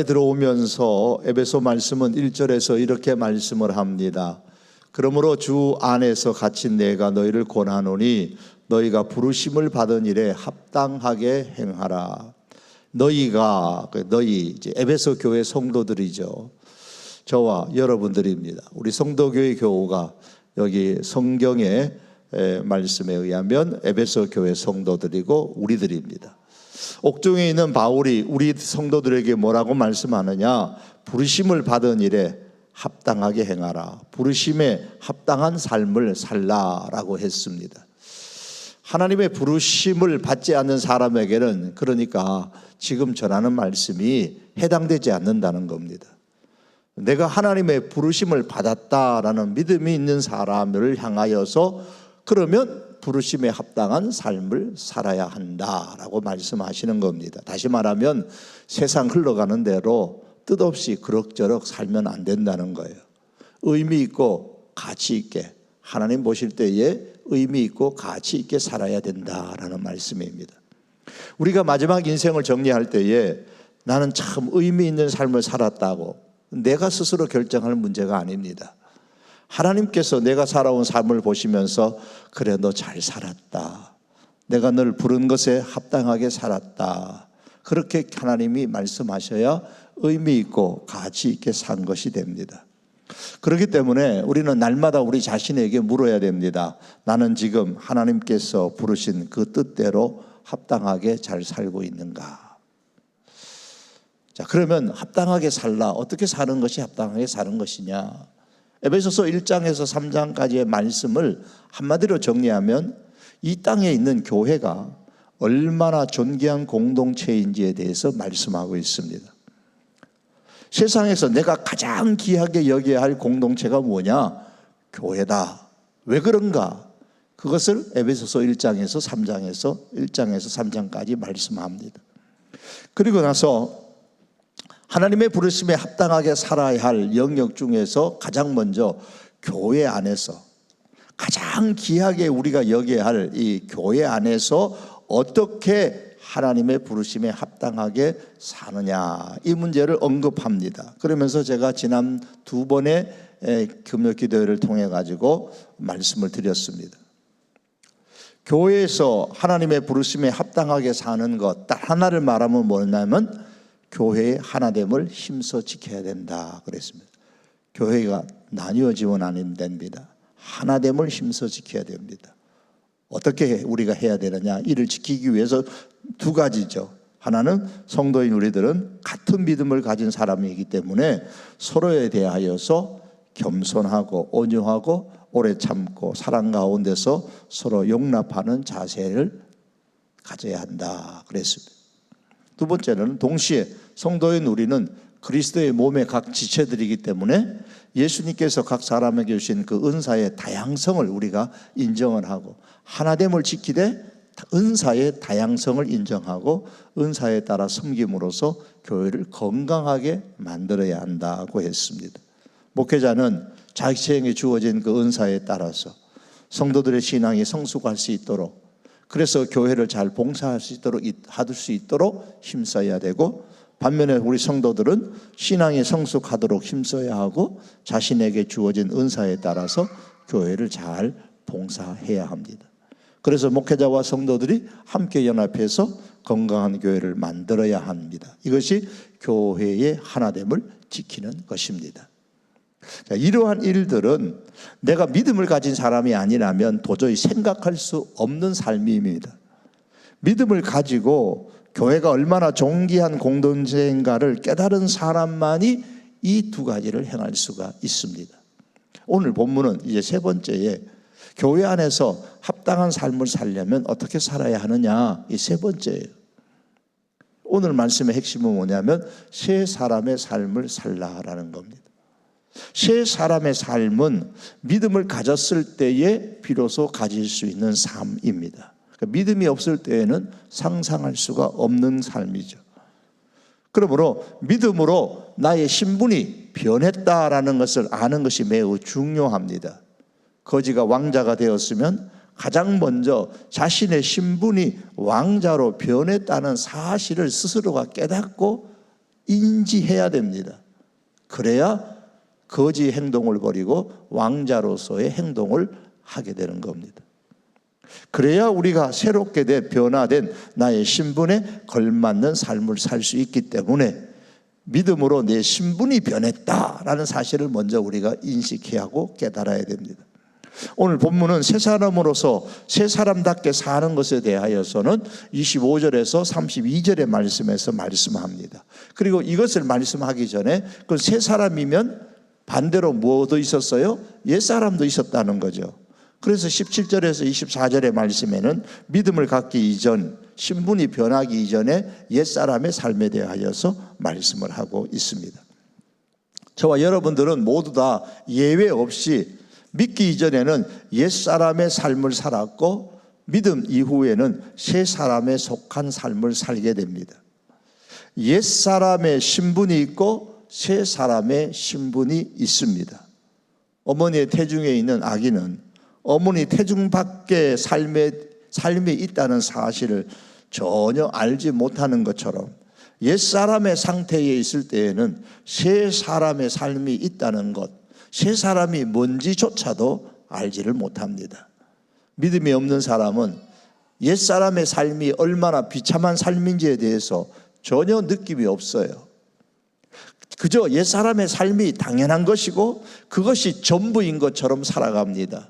들어오면서 에베소 말씀은 1절에서 이렇게 말씀을 합니다. 그러므로 주 안에서 갇힌 내가 너희를 권하노니 너희가 부르심을 받은 일에 합당하게 행하라. 너희가 너희 이제 에베소 교회 성도들이죠. 저와 여러분들입니다. 우리 성도교회 교우가 여기 성경의 말씀에 의하면 에베소 교회 성도들이고 우리들입니다. 옥중에 있는 바울이 우리 성도들에게 뭐라고 말씀하느냐? 부르심을 받은 일에 합당하게 행하라. 부르심에 합당한 삶을 살라라고 했습니다. 하나님의 부르심을 받지 않는 사람에게는 그러니까 지금 전하는 말씀이 해당되지 않는다는 겁니다. 내가 하나님의 부르심을 받았다라는 믿음이 있는 사람을 향하여서 그러면 부르심에 합당한 삶을 살아야 한다라고 말씀하시는 겁니다. 다시 말하면 세상 흘러가는 대로 뜻없이 그럭저럭 살면 안 된다는 거예요. 의미 있고 가치 있게 하나님 보실 때에 의미 있고 가치 있게 살아야 된다라는 말씀입니다. 우리가 마지막 인생을 정리할 때에 나는 참 의미 있는 삶을 살았다고 내가 스스로 결정할 문제가 아닙니다. 하나님께서 내가 살아온 삶을 보시면서 그래 너 잘 살았다. 내가 널 부른 것에 합당하게 살았다. 그렇게 하나님이 말씀하셔야 의미 있고 가치 있게 산 것이 됩니다. 그렇기 때문에 우리는 날마다 우리 자신에게 물어야 됩니다. 나는 지금 하나님께서 부르신 그 뜻대로 합당하게 잘 살고 있는가? 자, 그러면 합당하게 살라. 어떻게 사는 것이 합당하게 사는 것이냐? 에베소서 1장에서 3장까지의 말씀을 한마디로 정리하면 이 땅에 있는 교회가 얼마나 존귀한 공동체인지에 대해서 말씀하고 있습니다. 세상에서 내가 가장 귀하게 여겨야 할 공동체가 뭐냐? 교회다. 왜 그런가? 그것을 에베소서 1장에서 3장까지 말씀합니다. 그리고 나서 하나님의 부르심에 합당하게 살아야 할 영역 중에서 가장 먼저 교회 안에서 가장 귀하게 우리가 여겨야 할 이 교회 안에서 어떻게 하나님의 부르심에 합당하게 사느냐 이 문제를 언급합니다. 그러면서 제가 지난 두 번의 금요 기도회를 통해 가지고 말씀을 드렸습니다. 교회에서 하나님의 부르심에 합당하게 사는 것 딱 하나를 말하면 뭐냐면 교회의 하나됨을 힘써 지켜야 된다 그랬습니다. 교회가 나뉘어지면 안 됩니다. 하나됨을 힘써 지켜야 됩니다. 어떻게 우리가 해야 되느냐? 이를 지키기 위해서 두 가지죠. 하나는 성도인 우리들은 같은 믿음을 가진 사람이기 때문에 서로에 대하여서 겸손하고 온유하고 오래 참고 사랑 가운데서 서로 용납하는 자세를 가져야 한다 그랬습니다. 두 번째는 동시에 성도인 우리는 그리스도의 몸의 각 지체들이기 때문에 예수님께서 각 사람에게 주신 그 은사의 다양성을 우리가 인정을 하고 하나됨을 지키되 은사의 다양성을 인정하고 은사에 따라 섬김으로써 교회를 건강하게 만들어야 한다고 했습니다. 목회자는 자기에게 주어진 그 은사에 따라서 성도들의 신앙이 성숙할 수 있도록 그래서 교회를 잘 봉사할 수 있도록 힘써야 되고 반면에 우리 성도들은 신앙이 성숙하도록 힘써야 하고 자신에게 주어진 은사에 따라서 교회를 잘 봉사해야 합니다. 그래서 목회자와 성도들이 함께 연합해서 건강한 교회를 만들어야 합니다. 이것이 교회의 하나됨을 지키는 것입니다. 자, 이러한 일들은 내가 믿음을 가진 사람이 아니라면 도저히 생각할 수 없는 삶입니다. 믿음을 가지고 교회가 얼마나 존귀한 공동체인가를 깨달은 사람만이 이 두 가지를 행할 수가 있습니다. 오늘 본문은 이제 세 번째에 교회 안에서 합당한 삶을 살려면 어떻게 살아야 하느냐 이 세 번째예요. 오늘 말씀의 핵심은 뭐냐면 새 사람의 삶을 살라라는 겁니다. 새 사람의 삶은 믿음을 가졌을 때에 비로소 가질 수 있는 삶입니다. 믿음이 없을 때에는 상상할 수가 없는 삶이죠. 그러므로 믿음으로 나의 신분이 변했다라는 것을 아는 것이 매우 중요합니다. 거지가 왕자가 되었으면 가장 먼저 자신의 신분이 왕자로 변했다는 사실을 스스로가 깨닫고 인지해야 됩니다. 그래야 거지 행동을 버리고 왕자로서의 행동을 하게 되는 겁니다. 그래야 우리가 새롭게 변화된 나의 신분에 걸맞는 삶을 살 수 있기 때문에 믿음으로 내 신분이 변했다라는 사실을 먼저 우리가 인식해야 하고 깨달아야 됩니다. 오늘 본문은 새 사람으로서 새 사람답게 사는 것에 대하여서는 25절에서 32절의 말씀에서 말씀합니다. 그리고 이것을 말씀하기 전에 그 새 사람이면 반대로 뭐도 있었어요? 옛사람도 있었다는 거죠. 그래서 17절에서 24절의 말씀에는 믿음을 갖기 이전, 신분이 변하기 이전에 옛사람의 삶에 대하여서 말씀을 하고 있습니다. 저와 여러분들은 모두 다 예외 없이 믿기 이전에는 옛사람의 삶을 살았고 믿음 이후에는 새 사람에 속한 삶을 살게 됩니다. 옛사람의 신분이 있고 새 사람의 신분이 있습니다. 어머니의 태중에 있는 아기는 어머니 태중 밖에 삶이 있다는 사실을 전혀 알지 못하는 것처럼 옛사람의 상태에 있을 때에는 새 사람의 삶이 있다는 것, 새 사람이 뭔지조차도 알지를 못합니다. 믿음이 없는 사람은 옛사람의 삶이 얼마나 비참한 삶인지에 대해서 전혀 느낌이 없어요. 그저 옛사람의 삶이 당연한 것이고 그것이 전부인 것처럼 살아갑니다.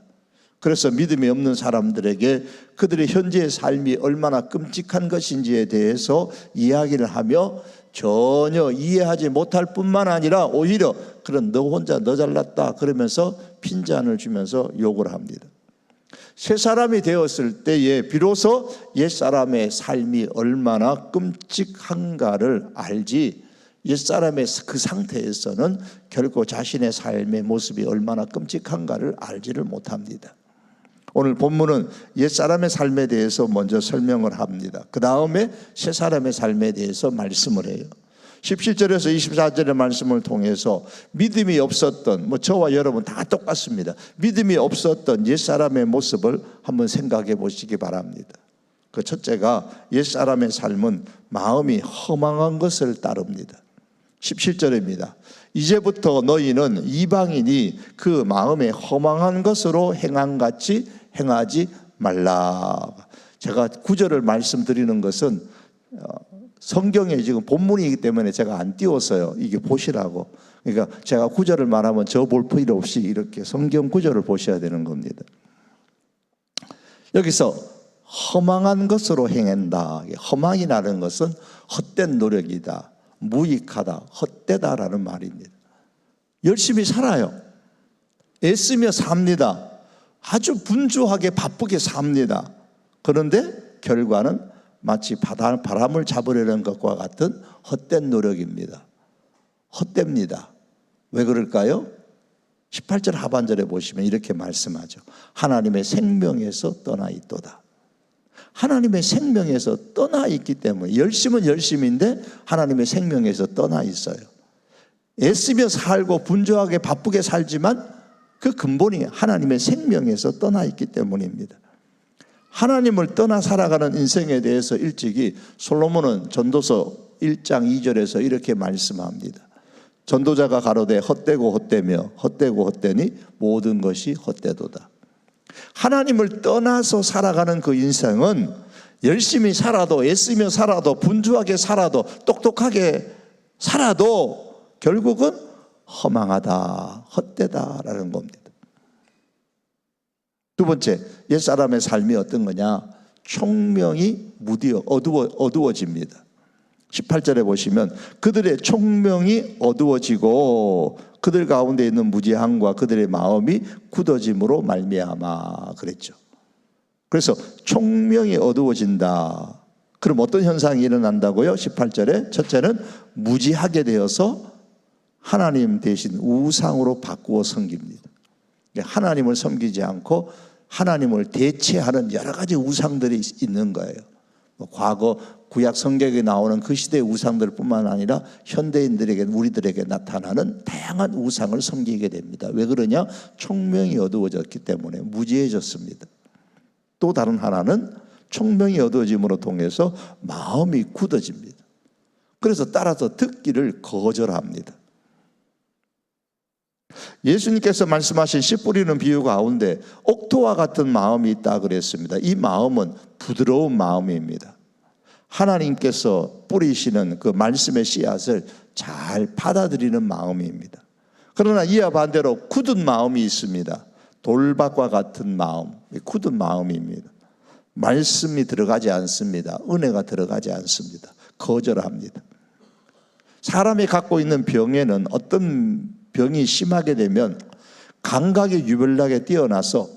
그래서 믿음이 없는 사람들에게 그들의 현재의 삶이 얼마나 끔찍한 것인지에 대해서 이야기를 하며 전혀 이해하지 못할 뿐만 아니라 오히려 그런 너 혼자 너 잘났다 그러면서 핀잔을 주면서 욕을 합니다. 새 사람이 되었을 때에 비로소 옛사람의 삶이 얼마나 끔찍한가를 알지, 옛사람의 그 상태에서는 결코 자신의 삶의 모습이 얼마나 끔찍한가를 알지를 못합니다. 오늘 본문은 옛사람의 삶에 대해서 먼저 설명을 합니다. 그 다음에 새사람의 삶에 대해서 말씀을 해요. 17절에서 24절의 말씀을 통해서 믿음이 없었던, 저와 여러분 다 똑같습니다. 믿음이 없었던 옛사람의 모습을 한번 생각해 보시기 바랍니다. 그 첫째가 옛사람의 삶은 마음이 허망한 것을 따릅니다. 17절입니다. 이제부터 너희는 이방인이 그 마음에 허망한 것으로 행함같이 행하지 말라. 제가 구절을 말씀드리는 것은 성경에 지금 본문이기 때문에 제가 안 띄웠어요. 이게 보시라고. 그러니까 제가 구절을 말하면 저 볼 필요 없이 이렇게 성경 구절을 보셔야 되는 겁니다. 여기서 허망한 것으로 행한다. 허망이라는 것은 헛된 노력이다, 무익하다, 헛되다라는 말입니다. 열심히 살아요. 애쓰며 삽니다. 아주 분주하게 바쁘게 삽니다. 그런데 결과는 마치 바람을 잡으려는 것과 같은 헛된 노력입니다. 헛됩니다. 왜 그럴까요? 18절 하반절에 보시면 이렇게 말씀하죠. 하나님의 생명에서 떠나 있도다. 하나님의 생명에서 떠나 있기 때문에, 열심은 열심인데 하나님의 생명에서 떠나 있어요. 애쓰며 살고 분주하게 바쁘게 살지만 그 근본이 하나님의 생명에서 떠나 있기 때문입니다. 하나님을 떠나 살아가는 인생에 대해서 일찍이 솔로몬은 전도서 1장 2절에서 이렇게 말씀합니다. 전도자가 가로되 헛되고 헛되며 헛되고 헛되니 모든 것이 헛되도다. 하나님을 떠나서 살아가는 그 인생은 열심히 살아도, 애쓰며 살아도, 분주하게 살아도, 똑똑하게 살아도 결국은 허망하다, 헛되다라는 겁니다. 두 번째, 옛사람의 삶이 어떤 거냐? 총명이 어두워집니다. 18절에 보시면 그들의 총명이 어두워지고 그들 가운데 있는 무지함과 그들의 마음이 굳어짐으로 말미암아 그랬죠. 그래서 총명이 어두워진다. 그럼 어떤 현상이 일어난다고요? 18절에 첫째는 무지하게 되어서 하나님 대신 우상으로 바꾸어 섬깁니다. 하나님을 섬기지 않고 하나님을 대체하는 여러 가지 우상들이 있는 거예요. 과거 구약 성경에 나오는 그 시대의 우상들 뿐만 아니라 현대인들에게, 우리들에게 나타나는 다양한 우상을 섬기게 됩니다. 왜 그러냐? 총명이 어두워졌기 때문에 무지해졌습니다. 또 다른 하나는 총명이 어두워짐으로 통해서 마음이 굳어집니다. 그래서 따라서 듣기를 거절합니다. 예수님께서 말씀하신 씨 뿌리는 비유 가운데 옥토와 같은 마음이 있다 그랬습니다. 이 마음은 부드러운 마음입니다. 하나님께서 뿌리시는 그 말씀의 씨앗을 잘 받아들이는 마음입니다. 그러나 이와 반대로 굳은 마음이 있습니다. 돌박과 같은 마음, 굳은 마음입니다. 말씀이 들어가지 않습니다. 은혜가 들어가지 않습니다. 거절합니다. 사람이 갖고 있는 병에는 어떤 병이 심하게 되면 감각이 유별나게 뛰어나서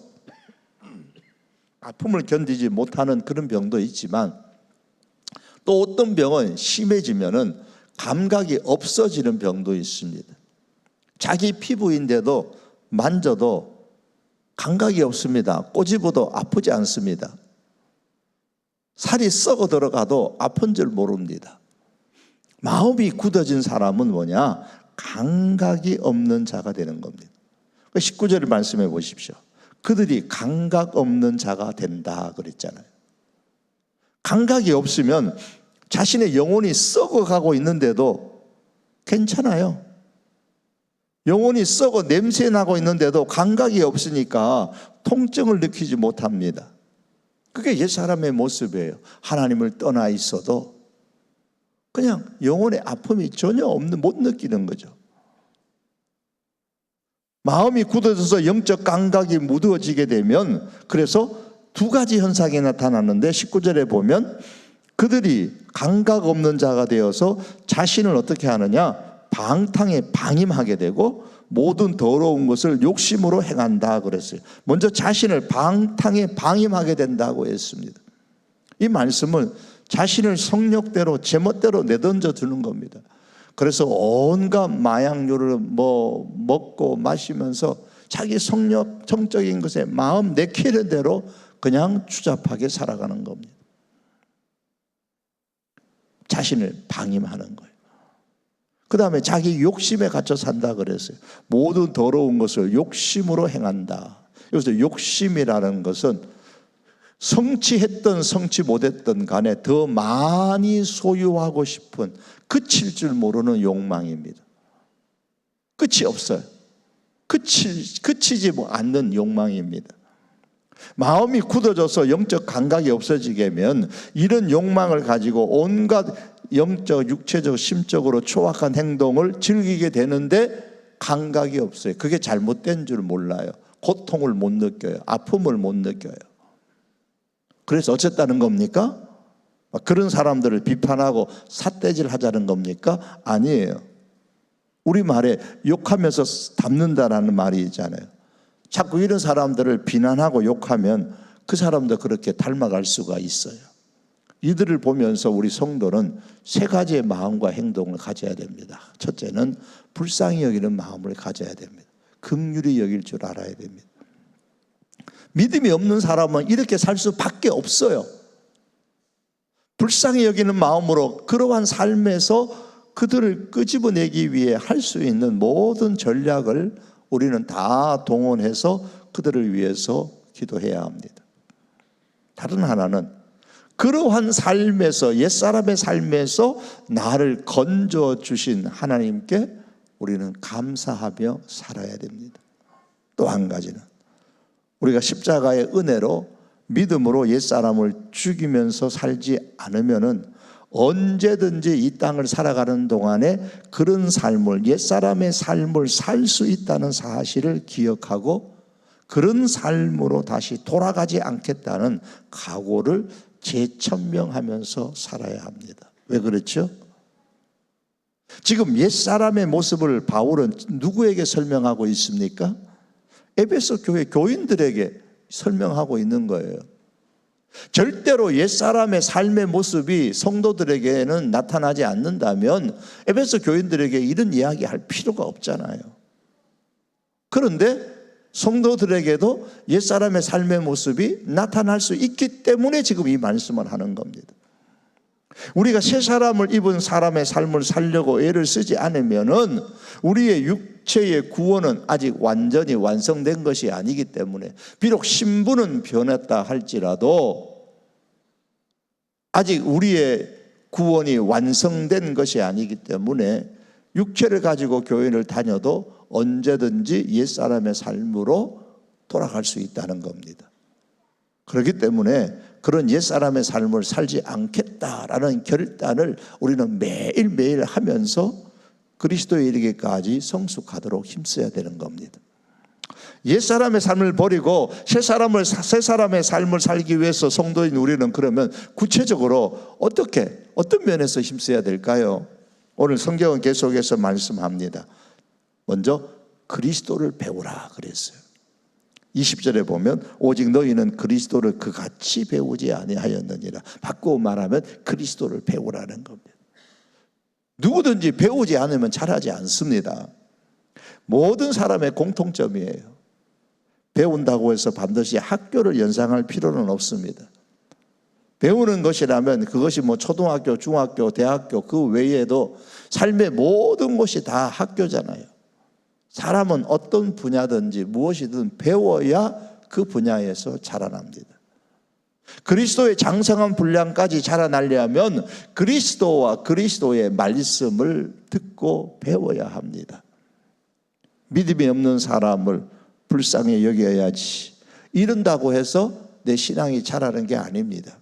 아픔을 견디지 못하는 그런 병도 있지만, 또 어떤 병은 심해지면은 감각이 없어지는 병도 있습니다. 자기 피부인데도 만져도 감각이 없습니다. 꼬집어도 아프지 않습니다. 살이 썩어 들어가도 아픈 줄 모릅니다. 마음이 굳어진 사람은 뭐냐? 감각이 없는 자가 되는 겁니다. 19절을 말씀해 보십시오. 그들이 감각 없는 자가 된다 그랬잖아요. 감각이 없으면 자신의 영혼이 썩어가고 있는데도 괜찮아요. 영혼이 썩어 냄새나고 있는데도 감각이 없으니까 통증을 느끼지 못합니다. 그게 옛사람의 모습이에요. 하나님을 떠나 있어도 그냥 영혼의 아픔이 전혀 없는, 못 느끼는 거죠. 마음이 굳어져서 영적 감각이 무뎌지게 되면, 그래서 두 가지 현상이 나타나는데 19절에 보면 그들이 감각 없는 자가 되어서 자신을 어떻게 하느냐? 방탕에 방임하게 되고 모든 더러운 것을 욕심으로 행한다 그랬어요. 먼저 자신을 방탕에 방임하게 된다고 했습니다. 이 말씀은 자신을 성욕대로 제멋대로 내던져 주는 겁니다. 그래서 온갖 마약류를 먹고 마시면서 자기 성적인 것에 마음 내키는 대로 그냥 추잡하게 살아가는 겁니다. 자신을 방임하는 거예요. 그 다음에 자기 욕심에 갇혀 산다 그랬어요. 모든 더러운 것을 욕심으로 행한다. 여기서 욕심이라는 것은 성취했던 성취 못했던 간에 더 많이 소유하고 싶은, 그칠 줄 모르는 욕망입니다. 끝이 없어요. 그치지 않는 욕망입니다. 마음이 굳어져서 영적 감각이 없어지게 되면 이런 욕망을 가지고 온갖 영적, 육체적, 심적으로 초악한 행동을 즐기게 되는데 감각이 없어요. 그게 잘못된 줄 몰라요. 고통을 못 느껴요. 아픔을 못 느껴요. 그래서 어쨌다는 겁니까? 그런 사람들을 비판하고 삿대질 하자는 겁니까? 아니에요. 우리말에 욕하면서 닮는다라는 말이 있잖아요. 자꾸 이런 사람들을 비난하고 욕하면 그 사람도 그렇게 닮아갈 수가 있어요. 이들을 보면서 우리 성도는 세 가지의 마음과 행동을 가져야 됩니다. 첫째는 불쌍히 여기는 마음을 가져야 됩니다. 긍휼히 여길 줄 알아야 됩니다. 믿음이 없는 사람은 이렇게 살 수밖에 없어요. 불쌍히 여기는 마음으로 그러한 삶에서 그들을 끄집어내기 위해 할 수 있는 모든 전략을 우리는 다 동원해서 그들을 위해서 기도해야 합니다. 다른 하나는 그러한 삶에서, 옛사람의 삶에서 나를 건져주신 하나님께 우리는 감사하며 살아야 됩니다. 또 한 가지는 우리가 십자가의 은혜로 믿음으로 옛사람을 죽이면서 살지 않으면은 언제든지 이 땅을 살아가는 동안에 그런 삶을, 옛사람의 삶을 살 수 있다는 사실을 기억하고 그런 삶으로 다시 돌아가지 않겠다는 각오를 재천명하면서 살아야 합니다. 왜 그렇죠? 지금 옛사람의 모습을 바울은 누구에게 설명하고 있습니까? 에베소 교회 교인들에게 설명하고 있는 거예요. 절대로 옛사람의 삶의 모습이 성도들에게는 나타나지 않는다면 에베소 교인들에게 이런 이야기 할 필요가 없잖아요. 그런데 성도들에게도 옛사람의 삶의 모습이 나타날 수 있기 때문에 지금 이 말씀을 하는 겁니다. 우리가 새 사람을 입은 사람의 삶을 살려고 애를 쓰지 않으면은 우리의 육체의 구원은 아직 완전히 완성된 것이 아니기 때문에 비록 신분은 변했다 할지라도 아직 우리의 구원이 완성된 것이 아니기 때문에 육체를 가지고 교회를 다녀도 언제든지 옛사람의 삶으로 돌아갈 수 있다는 겁니다. 그렇기 때문에 그런 옛사람의 삶을 살지 않겠다라는 결단을 우리는 매일매일 하면서 그리스도에 이르기까지 성숙하도록 힘써야 되는 겁니다. 옛사람의 삶을 버리고 새 사람의 삶을 살기 위해서 성도인 우리는 그러면 구체적으로 어떤 면에서 힘써야 될까요? 오늘 성경은 계속해서 말씀합니다. 먼저 그리스도를 배우라 그랬어요. 20절에 보면 오직 너희는 그리스도를 그같이 배우지 아니하였느니라. 바꾸어 말하면 그리스도를 배우라는 겁니다. 누구든지 배우지 않으면 잘하지 않습니다. 모든 사람의 공통점이에요. 배운다고 해서 반드시 학교를 연상할 필요는 없습니다. 배우는 것이라면 그것이 초등학교, 중학교, 대학교 그 외에도 삶의 모든 것이 다 학교잖아요. 사람은 어떤 분야든지 무엇이든 배워야 그 분야에서 자라납니다. 그리스도의 장성한 분량까지 자라나려면 그리스도와 그리스도의 말씀을 듣고 배워야 합니다. 믿음이 없는 사람을 불쌍히 여겨야지, 이런다고 해서 내 신앙이 자라는 게 아닙니다.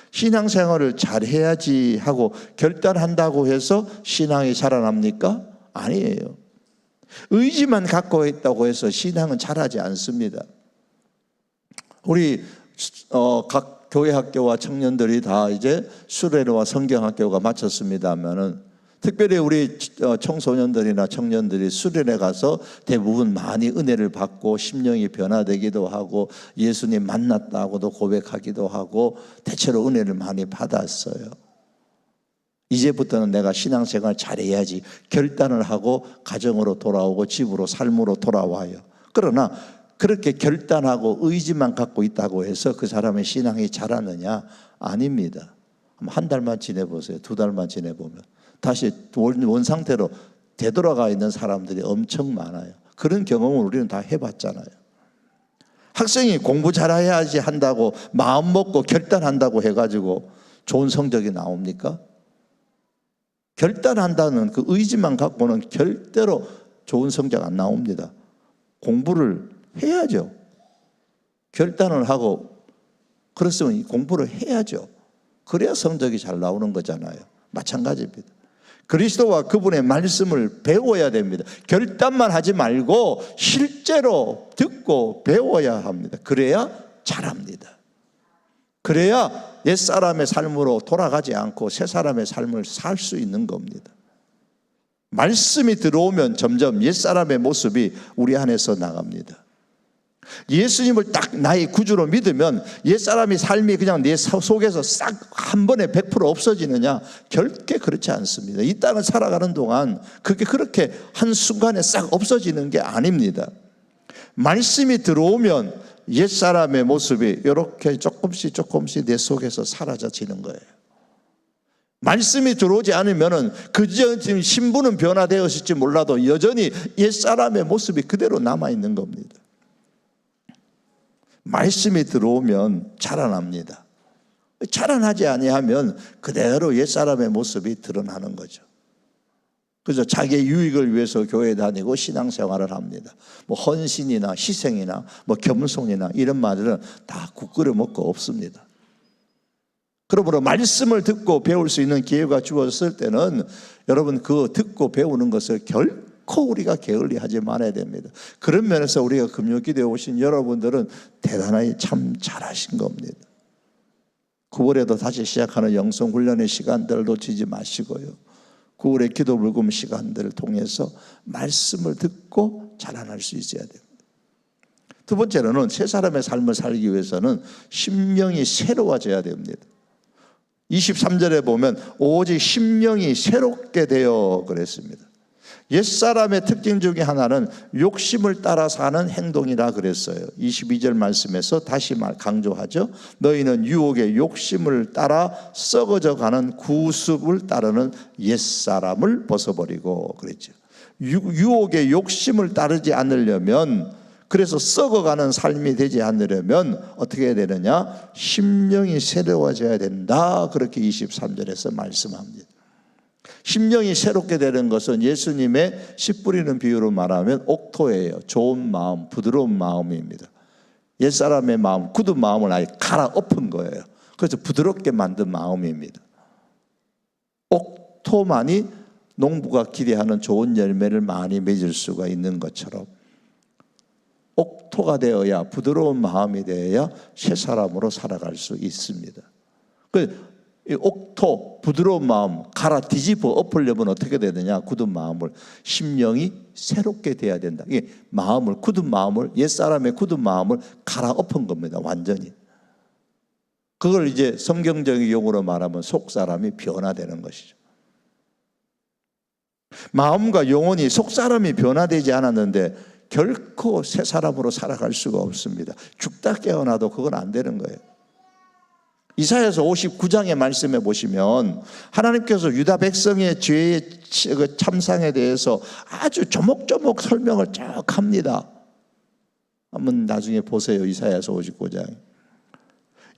신앙생활을 잘해야지 하고 결단한다고 해서 신앙이 자라납니까? 아니에요. 의지만 갖고 있다고 해서 신앙은 자라지 않습니다. 우리 각 교회 학교와 청년들이 다 이제 수련회와 성경학교가 마쳤습니다면은 특별히 우리 청소년들이나 청년들이 수련회 가서 대부분 많이 은혜를 받고 심령이 변화되기도 하고 예수님 만났다고도 고백하기도 하고 대체로 은혜를 많이 받았어요. 이제부터는 내가 신앙생활 잘해야지 결단을 하고 가정으로 돌아오고 집으로 삶으로 돌아와요. 그러나 그렇게 결단하고 의지만 갖고 있다고 해서 그 사람의 신앙이 자라느냐? 아닙니다. 한 달만 지내보세요. 2달만 지내보면 다시 원상태로 되돌아가 있는 사람들이 엄청 많아요. 그런 경험을 우리는 다 해봤잖아요. 학생이 공부 잘해야지 한다고 마음 먹고 결단한다고 해가지고 좋은 성적이 나옵니까? 결단한다는 그 의지만 갖고는 절대로 좋은 성적 안 나옵니다. 공부를 해야죠. 결단을 하고 그랬으면 공부를 해야죠. 그래야 성적이 잘 나오는 거잖아요. 마찬가지입니다. 그리스도와 그분의 말씀을 배워야 됩니다. 결단만 하지 말고 실제로 듣고 배워야 합니다. 그래야 잘합니다. 그래야 옛사람의 삶으로 돌아가지 않고 새사람의 삶을 살 수 있는 겁니다. 말씀이 들어오면 점점 옛사람의 모습이 우리 안에서 나갑니다. 예수님을 딱 나의 구주로 믿으면 옛사람이 삶이 그냥 내 속에서 싹 한 번에 100% 없어지느냐? 절대 그렇지 않습니다. 이 땅을 살아가는 동안 그게 그렇게 한순간에 싹 없어지는 게 아닙니다. 말씀이 들어오면 옛사람의 모습이 이렇게 조금씩 내 속에서 사라져지는 거예요. 말씀이 들어오지 않으면은 그저 지금 신분은 변화되었을지 몰라도 여전히 옛사람의 모습이 그대로 남아있는 겁니다. 말씀이 들어오면 자라납니다. 자라나지 아니하면 그대로 옛사람의 모습이 드러나는 거죠. 그래서 자기의 유익을 위해서 교회에 다니고 신앙생활을 합니다. 헌신이나 희생이나 겸손이나 이런 말들은 다 국끓여 먹고 없습니다. 그러므로 말씀을 듣고 배울 수 있는 기회가 주어졌을 때는 여러분 그 듣고 배우는 것을 결코 우리가 게을리하지 말아야 됩니다. 그런 면에서 우리가 금요기도에 오신 여러분들은 대단히 참 잘하신 겁니다. 9월에도 다시 시작하는 영성훈련의 시간들을 놓치지 마시고요. 9월의 기도 불금 시간들을 통해서 말씀을 듣고 자라날 수 있어야 됩니다. 두 번째로는 새 사람의 삶을 살기 위해서는 심령이 새로워져야 됩니다. 23절에 보면 오직 심령이 새롭게 되어 그랬습니다. 옛사람의 특징 중에 하나는 욕심을 따라 사는 행동이라 그랬어요. 22절 말씀에서 다시 강조하죠. 너희는 유혹의 욕심을 따라 썩어져 가는 구습을 따르는 옛사람을 벗어버리고 그랬죠. 유혹의 욕심을 따르지 않으려면 그래서 썩어가는 삶이 되지 않으려면 어떻게 해야 되느냐? 심령이 새로워져야 된다. 그렇게 23절에서 말씀합니다. 심령이 새롭게 되는 것은 예수님의 씨 뿌리는 비유로 말하면 옥토예요. 좋은 마음, 부드러운 마음입니다. 옛사람의 마음, 굳은 마음을 아예 갈아엎은 거예요. 그래서 부드럽게 만든 마음입니다. 옥토만이 농부가 기대하는 좋은 열매를 많이 맺을 수가 있는 것처럼 옥토가 되어야, 부드러운 마음이 되어야 새 사람으로 살아갈 수 있습니다. 이 옥토, 부드러운 마음 갈아 뒤집어 엎으려면 어떻게 되느냐? 굳은 마음을, 심령이 새롭게 돼야 된다. 이게 마음을, 굳은 마음을, 옛사람의 굳은 마음을 갈아 엎은 겁니다. 완전히. 그걸 이제 성경적인 용어로 말하면 속사람이 변화되는 것이죠. 마음과 영혼이 속사람이 변화되지 않았는데 결코 새 사람으로 살아갈 수가 없습니다. 죽다 깨어나도 그건 안 되는 거예요. 이사야서 59장의 말씀에 보시면 하나님께서 유다 백성의 죄의 참상에 대해서 아주 조목조목 설명을 쭉 합니다. 한번 나중에 보세요. 이사야서 59장.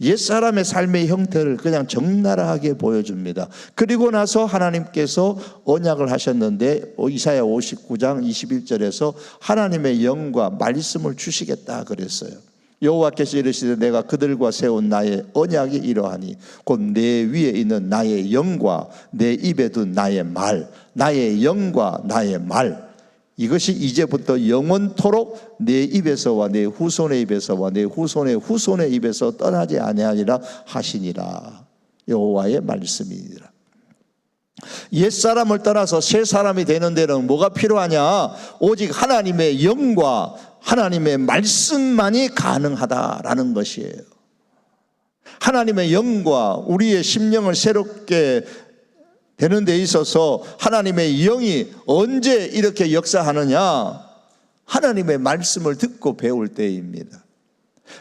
옛사람의 삶의 형태를 그냥 적나라하게 보여줍니다. 그리고 나서 하나님께서 언약을 하셨는데 이사야 59장 21절에서 하나님의 영과 말씀을 주시겠다 그랬어요. 여호와께서 이르시되 내가 그들과 세운 나의 언약이 이러하니 곧 내 위에 있는 나의 영과 내 입에 둔 나의 말, 나의 영과 나의 말, 이것이 이제부터 영원토록 내 입에서와 내 후손의 입에서와 내 후손의 후손의 입에서 떠나지 아니하리라 하시니라. 여호와의 말씀이니라. 옛사람을 떠나서 새 사람이 되는 데는 뭐가 필요하냐? 오직 하나님의 영과 하나님의 말씀만이 가능하다라는 것이에요. 하나님의 영과 우리의 심령을 새롭게 되는 데 있어서 하나님의 영이 언제 이렇게 역사하느냐? 하나님의 말씀을 듣고 배울 때입니다.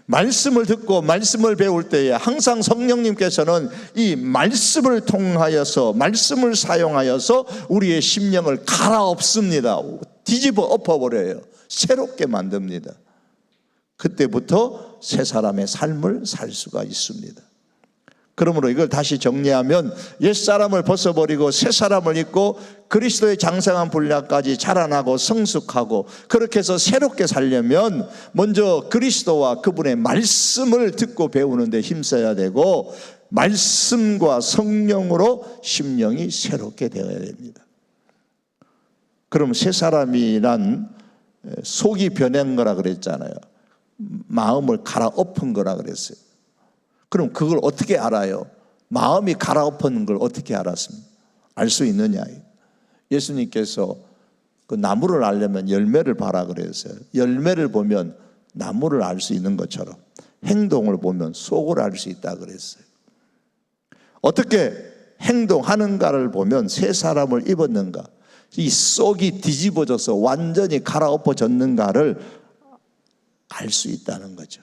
말씀을 듣고 말씀을 배울 때에 항상 성령님께서는 이 말씀을 통하여서, 말씀을 사용하여서 우리의 심령을 갈아엎습니다. 뒤집어 엎어버려요. 새롭게 만듭니다. 그때부터 새 사람의 삶을 살 수가 있습니다. 그러므로 이걸 다시 정리하면 옛사람을 벗어버리고 새 사람을 입고 그리스도의 장성한 분량까지 자라나고 성숙하고 그렇게 해서 새롭게 살려면 먼저 그리스도와 그분의 말씀을 듣고 배우는 데 힘써야 되고, 말씀과 성령으로 심령이 새롭게 되어야 됩니다. 그럼 새 사람이란 속이 변한 거라 그랬잖아요. 마음을 갈아엎은 거라 그랬어요. 그럼 그걸 어떻게 알아요? 마음이 갈아엎은 걸 어떻게 알았습니까? 알 수 있느냐? 예수님께서 그 나무를 알려면 열매를 봐라 그랬어요. 열매를 보면 나무를 알 수 있는 것처럼 행동을 보면 속을 알 수 있다 그랬어요. 어떻게 행동하는가를 보면 새 사람을 입었는가, 이 속이 뒤집어져서 완전히 갈아엎어졌는가를 알 수 있다는 거죠.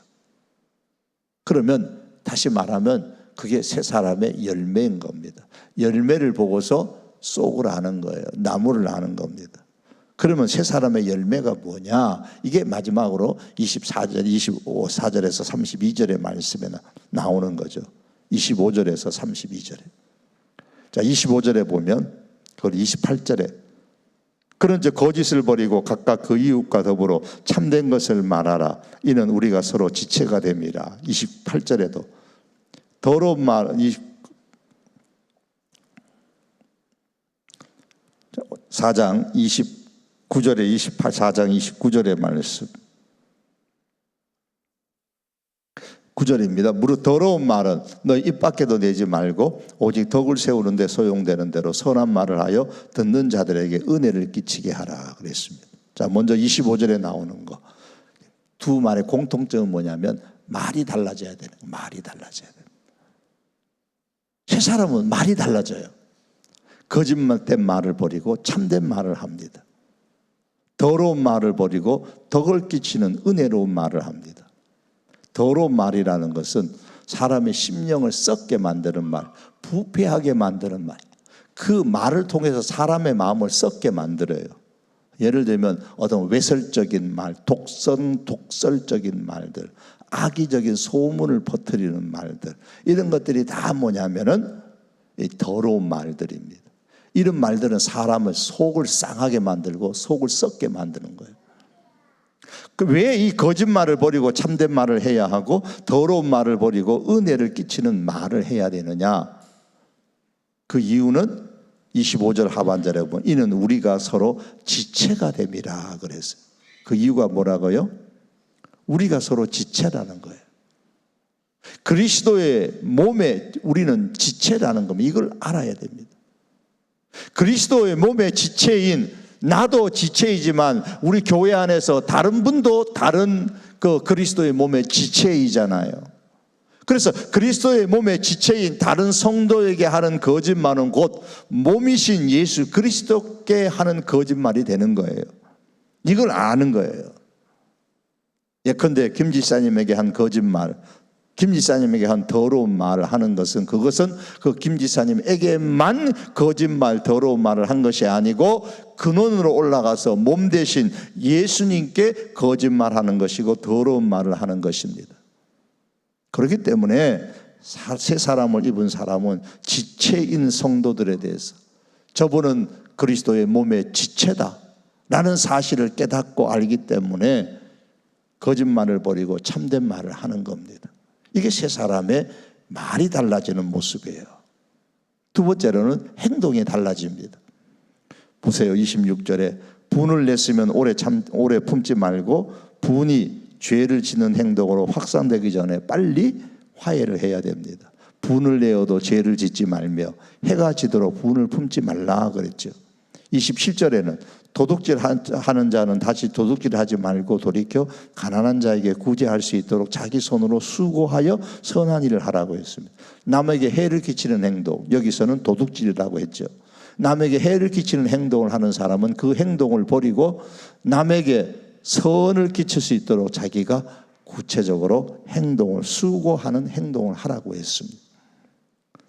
그러면 다시 말하면 그게 새 사람의 열매인 겁니다. 열매를 보고서 속을 아는 거예요. 나무를 아는 겁니다. 그러면 새 사람의 열매가 뭐냐? 이게 마지막으로 24절, 25절에서 32절의 말씀에 나오는 거죠. 25절에서 32절에. 자, 25절에 보면 그걸 28절에 그런즉 거짓을 버리고 각각 그 이웃과 더불어 참된 것을 말하라. 이는 우리가 서로 지체가 됨이라. 28절에도 더러운 말, 4장 29절에 4장 29절의 말씀 9절입니다. 무릇 더러운 말은 너 입 밖에도 내지 말고 오직 덕을 세우는 데 소용되는 대로 선한 말을 하여 듣는 자들에게 은혜를 끼치게 하라 그랬습니다. 자, 먼저 25절에 나오는 거. 두 말의 공통점은 뭐냐면 말이 달라져야 되는 거예요. 말이 달라져야 돼요. 새 사람은 말이 달라져요. 거짓말된 말을 버리고 참된 말을 합니다. 더러운 말을 버리고 덕을 끼치는 은혜로운 말을 합니다. 더러운 말이라는 것은 사람의 심령을 썩게 만드는 말, 부패하게 만드는 말, 그 말을 통해서 사람의 마음을 썩게 만들어요. 예를 들면 어떤 외설적인 말, 독설적인 말들, 악의적인 소문을 퍼뜨리는 말들, 이런 것들이 다 뭐냐면은 이 더러운 말들입니다. 이런 말들은 사람을 속을 쌍하게 만들고 속을 썩게 만드는 거예요. 왜 이 거짓말을 버리고 참된 말을 해야 하고 더러운 말을 버리고 은혜를 끼치는 말을 해야 되느냐? 그 이유는 25절 하반절에 보면 이는 우리가 서로 지체가 됨이라 그랬어요. 그 이유가 뭐라고요? 우리가 서로 지체라는 거예요. 그리스도의 몸에 우리는 지체라는 겁니다. 이걸 알아야 됩니다. 그리스도의 몸의 지체인 나도 지체이지만 우리 교회 안에서 다른 분도 다른 그 그리스도의 몸의 지체이잖아요. 그래서 그리스도의 몸의 지체인 다른 성도에게 하는 거짓말은 곧 몸이신 예수 그리스도께 하는 거짓말이 되는 거예요. 이걸 아는 거예요. 예컨대 김 지사님에게 한 거짓말, 김 지사님에게 한 더러운 말을 하는 것은 그것은 그 김 지사님에게만 거짓말, 더러운 말을 한 것이 아니고 근원으로 올라가서 몸 대신 예수님께 거짓말하는 것이고 더러운 말을 하는 것입니다. 그렇기 때문에 새 사람을 입은 사람은 지체인 성도들에 대해서 저분은 그리스도의 몸의 지체다라는 사실을 깨닫고 알기 때문에 거짓말을 버리고 참된 말을 하는 겁니다. 이게 새 사람의 말이 달라지는 모습이에요. 두 번째로는 행동이 달라집니다. 보세요. 26절에 분을 냈으면 오래 품지 말고 분이 죄를 짓는 행동으로 확산되기 전에 빨리 화해를 해야 됩니다. 분을 내어도 죄를 짓지 말며 해가 지도록 분을 품지 말라 그랬죠. 27절에는 도둑질하는 자는 다시 도둑질하지 말고 돌이켜 가난한 자에게 구제할 수 있도록 자기 손으로 수고하여 선한 일을 하라고 했습니다. 남에게 해를 끼치는 행동, 여기서는 도둑질이라고 했죠. 남에게 해를 끼치는 행동을 하는 사람은 그 행동을 버리고 남에게 선을 끼칠 수 있도록 자기가 구체적으로 행동을 수고하는 행동을 하라고 했습니다.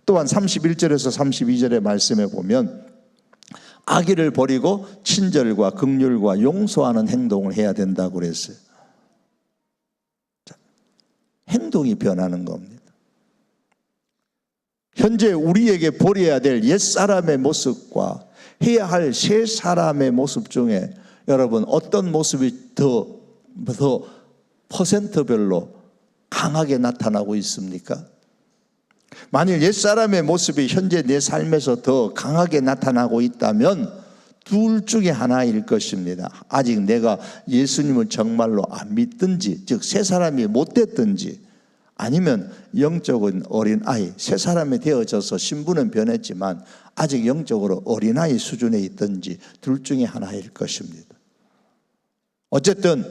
또한 31절에서 32절의 말씀에 보면 악의를 버리고 친절과 긍휼과 용서하는 행동을 해야 된다고 그랬어요. 행동이 변하는 겁니다. 현재 우리에게 버려야 될 옛사람의 모습과 해야 할 새 사람의 모습 중에 여러분 어떤 모습이 더 퍼센트별로 강하게 나타나고 있습니까? 만일 옛사람의 모습이 현재 내 삶에서 더 강하게 나타나고 있다면 둘 중에 하나일 것입니다. 아직 내가 예수님을 정말로 안 믿든지, 즉 새 사람이 못 됐든지, 아니면 영적인 어린아이, 새 사람이 되어져서 신분은 변했지만 아직 영적으로 어린아이 수준에 있든지 둘 중에 하나일 것입니다. 어쨌든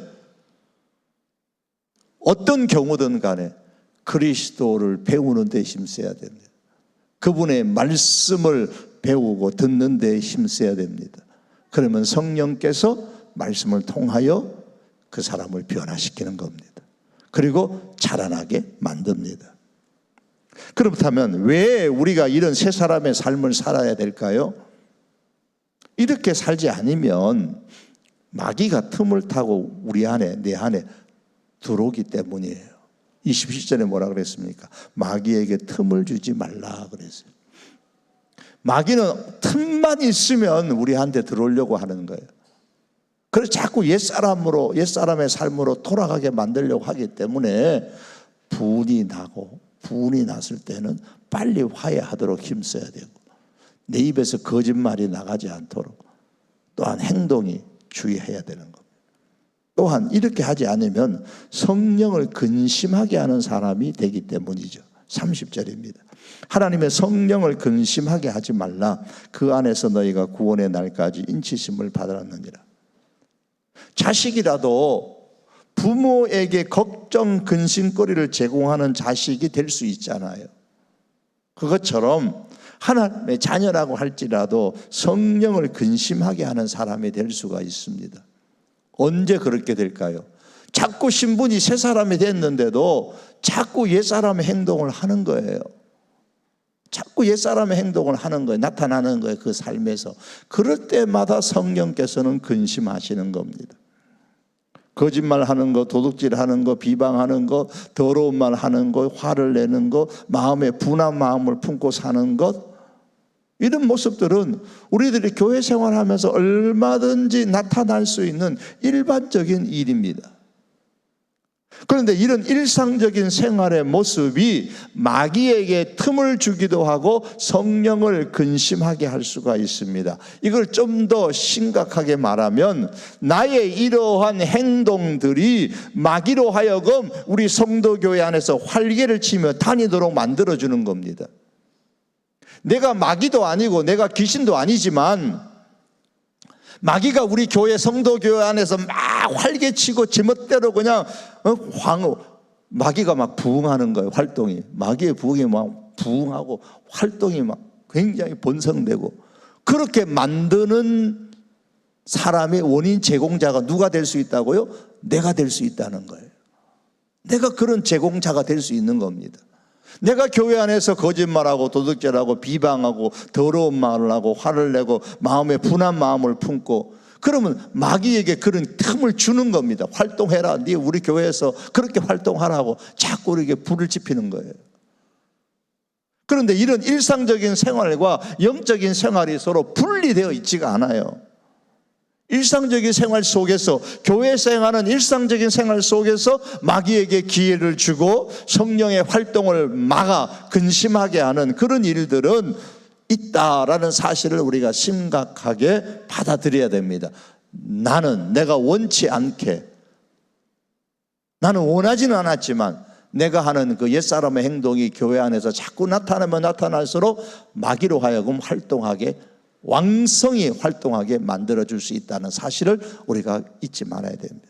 어떤 경우든 간에 그리스도를 배우는 데 힘써야 됩니다. 그분의 말씀을 배우고 듣는 데 힘써야 됩니다. 그러면 성령께서 말씀을 통하여 그 사람을 변화시키는 겁니다. 그리고 자라나게 만듭니다. 그렇다면 왜 우리가 이런 새 사람의 삶을 살아야 될까요? 이렇게 살지 않으면 마귀가 틈을 타고 우리 안에, 내 안에 들어오기 때문이에요. 27절에 뭐라 그랬습니까? 마귀에게 틈을 주지 말라 그랬어요. 마귀는 틈만 있으면 우리한테 들어오려고 하는 거예요. 그래서 자꾸 옛사람의 삶으로 돌아가게 만들려고 하기 때문에 분이 났을 때는 빨리 화해하도록 힘써야 되고, 내 입에서 거짓말이 나가지 않도록 또한 행동이 주의해야 되는 겁니다. 또한 이렇게 하지 않으면 성령을 근심하게 하는 사람이 되기 때문이죠. 30절입니다. 하나님의 성령을 근심하게 하지 말라. 그 안에서 너희가 구원의 날까지 인치심을 받았느니라. 자식이라도 부모에게 걱정, 근심거리를 제공하는 자식이 될 수 있잖아요. 그것처럼 하나님의 자녀라고 할지라도 성령을 근심하게 하는 사람이 될 수가 있습니다. 언제 그렇게 될까요? 자꾸 신분이 새 사람이 됐는데도 자꾸 옛 사람의 행동을 하는 거예요. 자꾸 옛사람의 행동을 하는 거예요. 나타나는 거예요. 그 삶에서. 그럴 때마다 성령께서는 근심하시는 겁니다. 거짓말하는 거, 도둑질하는 거, 비방하는 거, 더러운 말 하는 거, 화를 내는 거, 마음에 분한 마음을 품고 사는 것, 이런 모습들은 우리들이 교회 생활하면서 얼마든지 나타날 수 있는 일반적인 일입니다. 그런데 이런 일상적인 생활의 모습이 마귀에게 틈을 주기도 하고 성령을 근심하게 할 수가 있습니다. 이걸 좀 더 심각하게 말하면 나의 이러한 행동들이 마귀로 하여금 우리 성도교회 안에서 활개를 치며 다니도록 만들어주는 겁니다. 내가 마귀도 아니고 내가 귀신도 아니지만 마귀가 우리 교회 성도교회 안에서 막 활개치고 제멋대로 그냥 마귀가 막 부흥하는 거예요. 활동이. 마귀의 부흥이 막 부흥하고 활동이 막 굉장히 번성되고, 그렇게 만드는 사람의 원인 제공자가 누가 될 수 있다고요? 내가 될 수 있다는 거예요. 내가 그런 제공자가 될 수 있는 겁니다. 내가 교회 안에서 거짓말하고 도둑질하고 비방하고 더러운 말을 하고 화를 내고 마음에 분한 마음을 품고, 그러면 마귀에게 그런 틈을 주는 겁니다. 활동해라. 네 우리 교회에서 그렇게 활동하라고 자꾸 우리에게 불을 지피는 거예요. 그런데 이런 일상적인 생활과 영적인 생활이 서로 분리되어 있지가 않아요. 일상적인 생활 속에서, 교회 생활은 일상적인 생활 속에서 마귀에게 기회를 주고 성령의 활동을 막아 근심하게 하는 그런 일들은 있다라는 사실을 우리가 심각하게 받아들여야 됩니다. 내가 원치 않게, 나는 원하지는 않았지만 내가 하는 그 옛사람의 행동이 교회 안에서 자꾸 나타나면 나타날수록 마귀로 하여금 왕성히 활동하게 만들어줄 수 있다는 사실을 우리가 잊지 말아야 됩니다.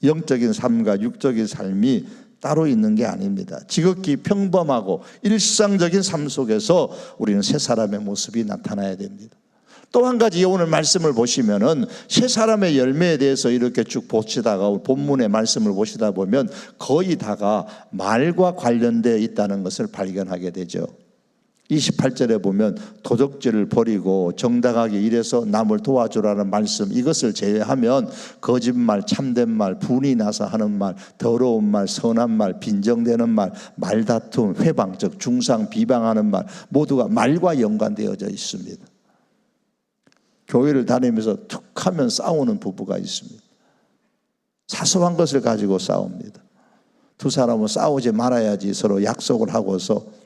영적인 삶과 육적인 삶이 따로 있는 게 아닙니다. 지극히 평범하고 일상적인 삶 속에서 우리는 새 사람의 모습이 나타나야 됩니다. 또 한 가지, 오늘 말씀을 보시면은 새 사람의 열매에 대해서 이렇게 쭉 보시다가 본문의 말씀을 보시다 보면 거의 다가 말과 관련되어 있다는 것을 발견하게 되죠. 28절에 보면 도적질을 버리고 정당하게 일해서 남을 도와주라는 말씀, 이것을 제외하면 거짓말, 참된 말, 분이 나서 하는 말, 더러운 말, 선한 말, 빈정되는 말, 말다툼, 회방, 즉 중상, 비방하는 말, 모두가 말과 연관되어져 있습니다. 교회를 다니면서 툭 하면 싸우는 부부가 있습니다. 사소한 것을 가지고 싸웁니다. 두 사람은 싸우지 말아야지 서로 약속을 하고서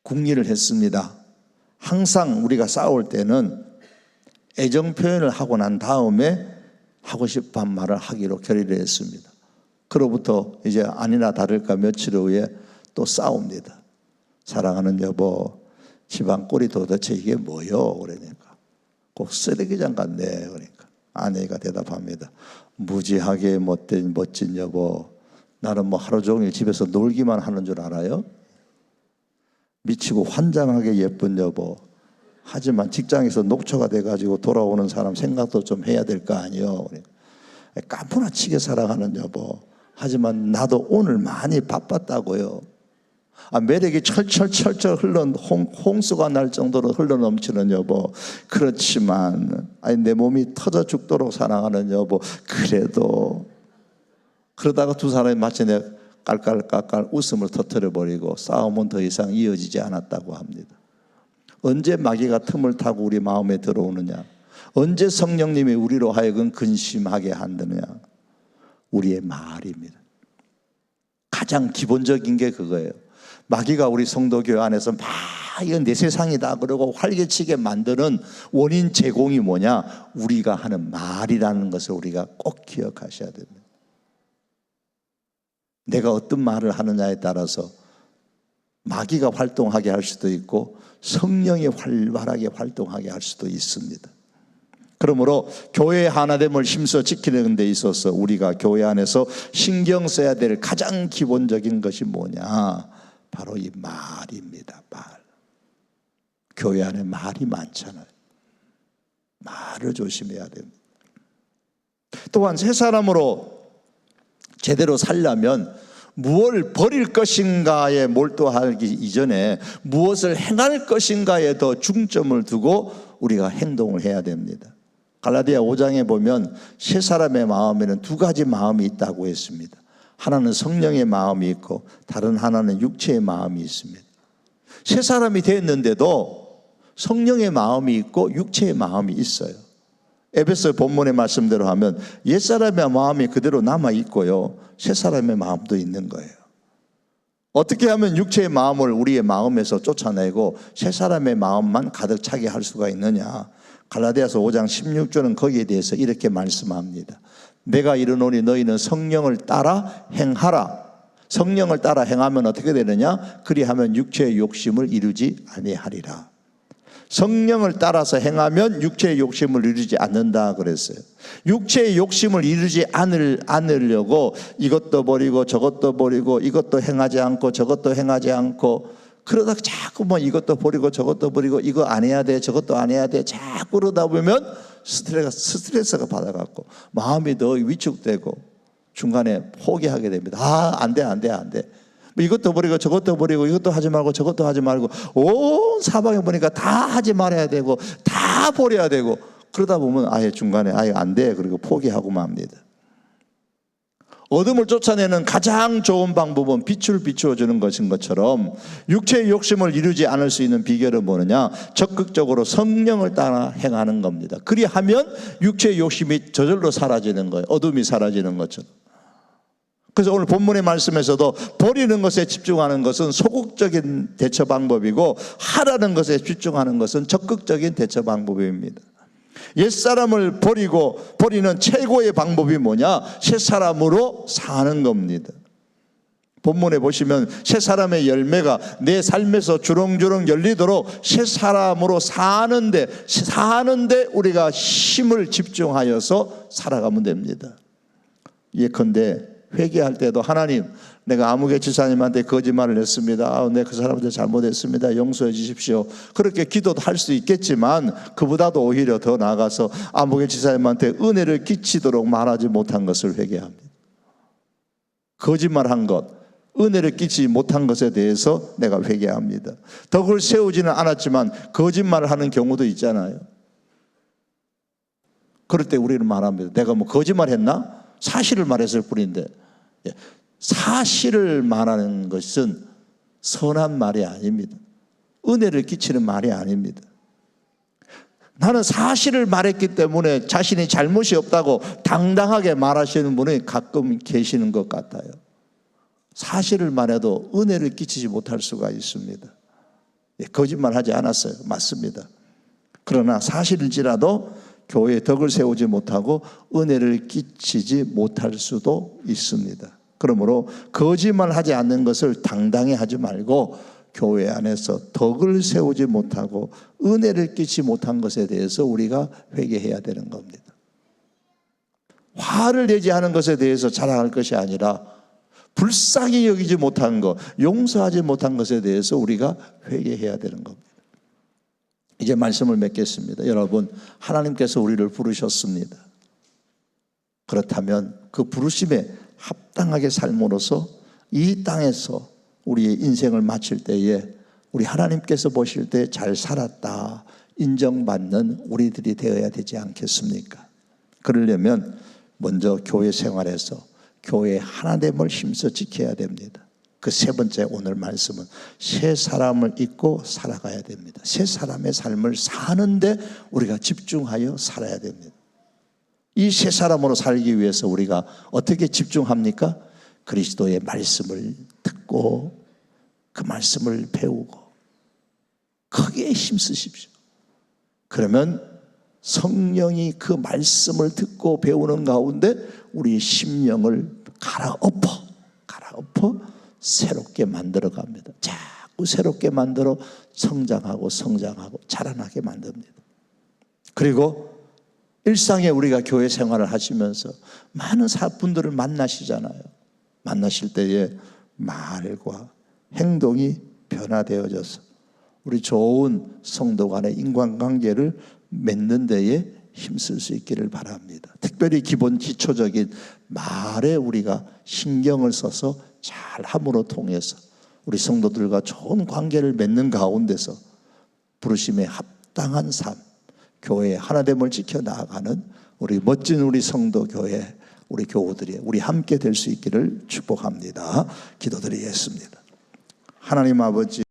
궁리를 했습니다. 항상 우리가 싸울 때는 애정 표현을 하고 난 다음에 하고 싶은 말을 하기로 결의를 했습니다. 그로부터 이제 아니나 다를까 며칠 후에 또 싸웁니다. 사랑하는 여보, 집안 꼴이 도대체 이게 뭐요? 그러니까 꼭 쓰레기장 같네. 그러니까 아내가 대답합니다. 무지하게 못된 멋진 여보, 나는 뭐 하루 종일 집에서 놀기만 하는 줄 알아요? 미치고 환장하게 예쁜 여보, 하지만 직장에서 녹초가 돼가지고 돌아오는 사람 생각도 좀 해야 될 거 아니요? 까무라치게 사랑하는 여보, 하지만 나도 오늘 많이 바빴다고요. 매력이 철철철철 홍수가 날 정도로 흘러넘치는 여보, 그렇지만 내 몸이 터져 죽도록 사랑하는 여보, 그래도. 그러다가 두 사람이 마치 내 깔깔깔깔 웃음을 터뜨려버리고 싸움은 더 이상 이어지지 않았다고 합니다. 언제 마귀가 틈을 타고 우리 마음에 들어오느냐? 언제 성령님이 우리로 하여금 근심하게 한다느냐? 우리의 말입니다. 가장 기본적인 게 그거예요. 마귀가 우리 성도교회 안에서 막 이건 내 세상이다 그러고 활개치게 만드는 원인 제공이 뭐냐? 우리가 하는 말이라는 것을 우리가 꼭 기억하셔야 됩니다. 내가 어떤 말을 하느냐에 따라서 마귀가 활동하게 할 수도 있고 성령이 활발하게 활동하게 할 수도 있습니다. 그러므로 교회의 하나됨을 힘써 지키는 데 있어서 우리가 교회 안에서 신경 써야 될 가장 기본적인 것이 뭐냐? 바로 이 말입니다. 말. 교회 안에 말이 많잖아요. 말을 조심해야 됩니다. 또한 새 사람으로 제대로 살려면 무엇을 버릴 것인가에 몰두하기 이전에 무엇을 행할 것인가에 더 중점을 두고 우리가 행동을 해야 됩니다. 갈라디아 5장에 보면 새 사람의 마음에는 두 가지 마음이 있다고 했습니다. 하나는 성령의 마음이 있고 다른 하나는 육체의 마음이 있습니다. 새 사람이 됐는데도 성령의 마음이 있고 육체의 마음이 있어요. 에베소 본문의 말씀대로 하면 옛사람의 마음이 그대로 남아있고요, 새사람의 마음도 있는 거예요. 어떻게 하면 육체의 마음을 우리의 마음에서 쫓아내고 새사람의 마음만 가득 차게 할 수가 있느냐. 갈라디아서 5장 16절은 거기에 대해서 이렇게 말씀합니다. 내가 이르노니 너희는 성령을 따라 행하라. 성령을 따라 행하면 어떻게 되느냐? 그리하면 육체의 욕심을 이루지 아니하리라. 성령을 따라서 행하면 육체의 욕심을 이루지 않는다 그랬어요. 육체의 욕심을 이루지 않으려고 이것도 버리고 저것도 버리고 이것도 행하지 않고 저것도 행하지 않고 그러다가 자꾸 뭐 이것도 버리고 저것도 버리고 이거 안 해야 돼 저것도 안 해야 돼 자꾸 그러다 보면 스트레스가 받아갖고 마음이 더 위축되고 중간에 포기하게 됩니다. 안 돼. 이것도 버리고 저것도 버리고 이것도 하지 말고 저것도 하지 말고 온 사방에 보니까 다 하지 말아야 되고 다 버려야 되고 그러다 보면 아예 중간에 안 돼. 그리고 포기하고 맙니다. 어둠을 쫓아내는 가장 좋은 방법은 빛을 비추어주는 것인 것처럼 육체의 욕심을 이루지 않을 수 있는 비결은 뭐느냐? 적극적으로 성령을 따라 행하는 겁니다. 그리하면 육체의 욕심이 저절로 사라지는 거예요. 어둠이 사라지는 것처럼. 그래서 오늘 본문의 말씀에서도 버리는 것에 집중하는 것은 소극적인 대처 방법이고 하라는 것에 집중하는 것은 적극적인 대처 방법입니다. 옛사람을 버리는 최고의 방법이 뭐냐? 새사람으로 사는 겁니다. 본문에 보시면 새사람의 열매가 내 삶에서 주렁주렁 열리도록 새사람으로 사는데 우리가 힘을 집중하여서 살아가면 됩니다. 예컨대 회개할 때도 하나님, 내가 아무개 지사님한테 거짓말을 했습니다. 내가 그 사람한테 잘못했습니다. 용서해 주십시오. 그렇게 기도도 할 수 있겠지만 그보다도 오히려 더 나아가서 아무개 지사님한테 은혜를 끼치도록 말하지 못한 것을 회개합니다. 거짓말한 것, 은혜를 끼치지 못한 것에 대해서 내가 회개합니다. 덕을 세우지는 않았지만 거짓말을 하는 경우도 있잖아요. 그럴 때 우리는 말합니다. 내가 뭐 거짓말했나? 사실을 말했을 뿐인데. 사실을 말하는 것은 선한 말이 아닙니다. 은혜를 끼치는 말이 아닙니다. 나는 사실을 말했기 때문에 자신이 잘못이 없다고 당당하게 말하시는 분이 가끔 계시는 것 같아요. 사실을 말해도 은혜를 끼치지 못할 수가 있습니다. 거짓말하지 않았어요. 맞습니다. 그러나 사실일지라도 교회에 덕을 세우지 못하고 은혜를 끼치지 못할 수도 있습니다. 그러므로 거짓말하지 않는 것을 당당히 하지 말고 교회 안에서 덕을 세우지 못하고 은혜를 끼치지 못한 것에 대해서 우리가 회개해야 되는 겁니다. 화를 내지 않은 것에 대해서 자랑할 것이 아니라 불쌍히 여기지 못한 것, 용서하지 못한 것에 대해서 우리가 회개해야 되는 겁니다. 이제 말씀을 맺겠습니다. 여러분, 하나님께서 우리를 부르셨습니다. 그렇다면 그 부르심에 합당하게 삶으로써 이 땅에서 우리의 인생을 마칠 때에 우리 하나님께서 보실 때 잘 살았다 인정받는 우리들이 되어야 되지 않겠습니까? 그러려면 먼저 교회 생활에서 교회의 하나됨을 힘써 지켜야 됩니다. 그 세 번째 오늘 말씀은 새 사람을 잊고 살아가야 됩니다. 새 사람의 삶을 사는데 우리가 집중하여 살아야 됩니다. 이 새 사람으로 살기 위해서 우리가 어떻게 집중합니까? 그리스도의 말씀을 듣고 그 말씀을 배우고 거기에 힘쓰십시오. 그러면 성령이 그 말씀을 듣고 배우는 가운데 우리의 심령을 갈아엎어 새롭게 만들어 갑니다. 자꾸 새롭게 만들어 성장하고 자라나게 만듭니다. 그리고 일상에 우리가 교회 생활을 하시면서 많은 분들을 만나시잖아요. 만나실 때에 말과 행동이 변화되어져서 우리 좋은 성도 간의 인간관계를 맺는 데에 힘쓸 수 있기를 바랍니다. 특별히 기초적인 말에 우리가 신경을 써서 잘 함으로 통해서 우리 성도들과 좋은 관계를 맺는 가운데서 부르심에 합당한 삶, 교회의 하나됨을 지켜 나아가는 우리 멋진 우리 성도 교회, 우리 교우들이 우리 함께 될 수 있기를 축복합니다. 기도드리겠습니다. 하나님 아버지,